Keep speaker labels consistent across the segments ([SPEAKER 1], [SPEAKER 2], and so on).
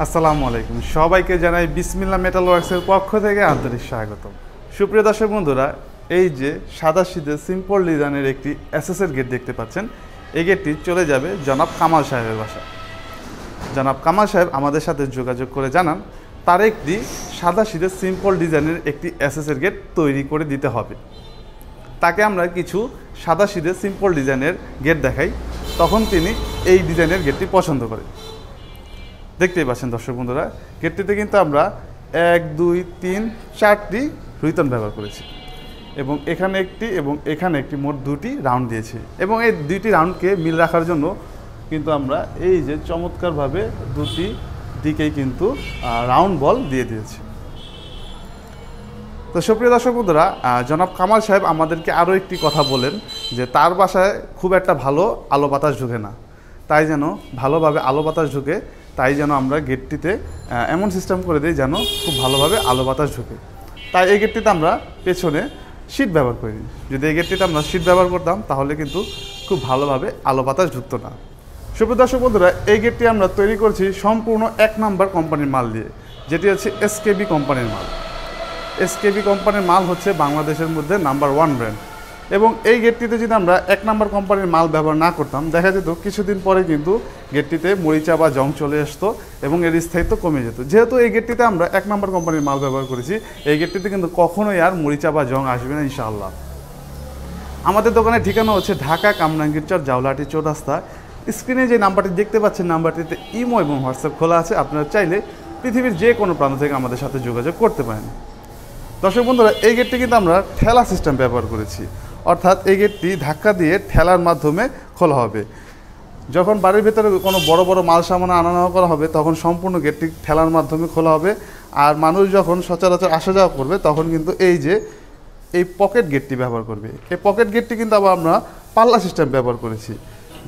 [SPEAKER 1] আসসালামু আলাইকুম, সবাইকে জানাই বিসমিল্লাহ মেটাল ওয়ার্কসের পক্ষ থেকে আন্তরিক স্বাগতম। সুপ্রিয় দর্শক বন্ধুরা, এই যে সাদাসিধে সিম্পল ডিজাইনের একটি এসএসের গেট দেখতে পাচ্ছেন, এই গেটটি চলে যাবে জনাব কামাল সাহেবের বাসায়। জনাব কামাল সাহেব আমাদের সাথে যোগাযোগ করে জানান তার একটি সাদাসিধে সিম্পল ডিজাইনের একটি এসএসের গেট তৈরি করে দিতে হবে। তাকে আমরা কিছু সাদাসিধে সিম্পল ডিজাইনের গেট দেখাই, তখন তিনি এই ডিজাইনের গেটটি পছন্দ করেন। দেখতেই পাচ্ছেন দর্শক বন্ধুরা, গেটটিতে কিন্তু আমরা 1, 2, 3, 4টি রুইতন ব্যবহার করেছি এবং এখানে একটি এবং এখানে একটি, মোট 2টি রাউন্ড দিয়েছি এবং এই 2টি রাউন্ডকে মিল রাখার জন্য কিন্তু আমরা এই যে চমৎকারভাবে 2টি দিকেই কিন্তু রাউন্ড বল দিয়ে দিয়েছি। তো সুপ্রিয় দর্শক বন্ধুরা, জনাব কামাল সাহেব আমাদেরকে আরও একটি কথা বলেন যে তার বাসায় খুব একটা ভালো আলো বাতাস ঢুকে না, তাই যেন ভালোভাবে আলো বাতাস ঢুকে, তাই যেন আমরা গেটটিতে এমন সিস্টেম করে দিই যেন খুব ভালোভাবে আলো বাতাস ঢুকে। তাই এই গেটটিতে আমরা পেছনে শীট ব্যবহার করি। যদি এই গেটটিতে আমরা শীট ব্যবহার করতাম তাহলে কিন্তু খুব ভালোভাবে আলো বাতাস ঢুকতো না। সুপ্রিয় দর্শক বন্ধুরা, এই গেটটি আমরা তৈরি করছি সম্পূর্ণ 1 নাম্বার কোম্পানির মাল দিয়ে, যেটি হচ্ছে এসকেবি কোম্পানির মাল। এসকেবি কোম্পানির মাল হচ্ছে বাংলাদেশের মধ্যে নাম্বার 1 ব্র্যান্ড এবং এই গেটটিতে যদি আমরা 1 নাম্বার কোম্পানির মাল ব্যবহার না করতাম, দেখা যেত কিছুদিন পরে কিন্তু গেটটিতে মরিচা বা জং চলে আসতো এবং এর স্থায়িত্ব কমে যেত। যেহেতু এই গেটটিতে আমরা 1 নাম্বার কোম্পানির মাল ব্যবহার করেছি, এই গেটটিতে কিন্তু কখনোই আর মরিচা বা জং আসবে না ইনশাআল্লাহ। আমাদের দোকানের ঠিকানা হচ্ছে ঢাকা কামরাঙ্গীরচর জাউলাহাটি চৌরাস্তা। স্ক্রিনে যে নাম্বারটি দেখতে পাচ্ছেন, নাম্বারটিতে ইমো এবং হোয়াটসঅ্যাপ খোলা আছে। আপনারা চাইলে পৃথিবীর যে কোনো প্রান্ত থেকে আমাদের সাথে যোগাযোগ করতে পারেন। দর্শক বন্ধুরা, এই গেটটি কিন্তু আমরা ঠেলা সিস্টেম ব্যবহার করেছি, অর্থাৎ এই গেটটি ধাক্কা দিয়ে ঠেলার মাধ্যমে খোলা হবে। যখন বাড়ির ভেতরে কোনো বড় বড় মাল সামান আনা নেওয়া করা হবে, তখন সম্পূর্ণ গেটটি ঠেলার মাধ্যমে খোলা হবে। আর মানুষ যখন সচরাচর আসা যাওয়া করবে, তখন কিন্তু এই পকেট গেটটি ব্যবহার করবে। এই পকেট গেটটি কিন্তু আবার আমরা পাল্লা সিস্টেম ব্যবহার করেছি।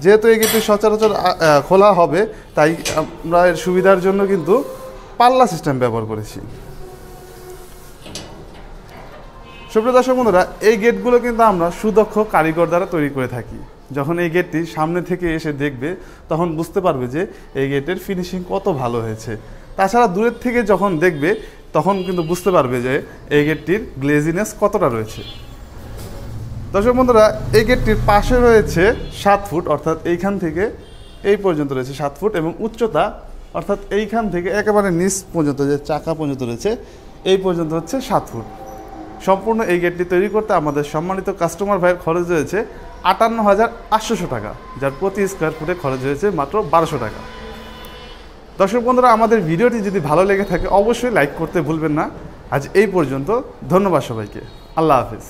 [SPEAKER 1] যেহেতু এই গেটটি সচরাচর খোলা হবে, তাই আমরা এর সুবিধার জন্য কিন্তু পাল্লা সিস্টেম ব্যবহার করেছি। সুপ্রিয় দর্শক বন্ধুরা, এই গেটগুলো কিন্তু আমরা সুদক্ষ কারিগর দ্বারা তৈরি করে থাকি। যখন এই গেটটি সামনে থেকে এসে দেখবে, তখন বুঝতে পারবে যে এই গেটের ফিনিশিং কত ভালো হয়েছে। তাছাড়া দূরের থেকে যখন দেখবে, তখন কিন্তু বুঝতে পারবে যে এই গেটটির গ্লেজিনেস কতটা রয়েছে। দর্শক বন্ধুরা, এই গেটটির পাশে রয়েছে 7 ফুট, অর্থাৎ এইখান থেকে এই পর্যন্ত রয়েছে 7 ফুট এবং উচ্চতা অর্থাৎ এইখান থেকে একেবারে নিচ পর্যন্ত যে চাকা পর্যন্ত রয়েছে, এই পর্যন্ত হচ্ছে 7 ফুট। সম্পূর্ণ এই গেটটি তৈরি করতে আমাদের সম্মানিত কাস্টমার ভাইয়ের খরচ হয়েছে 58,800 টাকা, যার প্রতি স্কোয়ার ফুটে খরচ হয়েছে মাত্র 1200 টাকা। দর্শক বন্ধুরা, আমাদের ভিডিওটি যদি ভালো লেগে থাকে অবশ্যই লাইক করতে ভুলবেন না। আজ এই পর্যন্ত, ধন্যবাদ সবাইকে, আল্লাহ হাফিজ।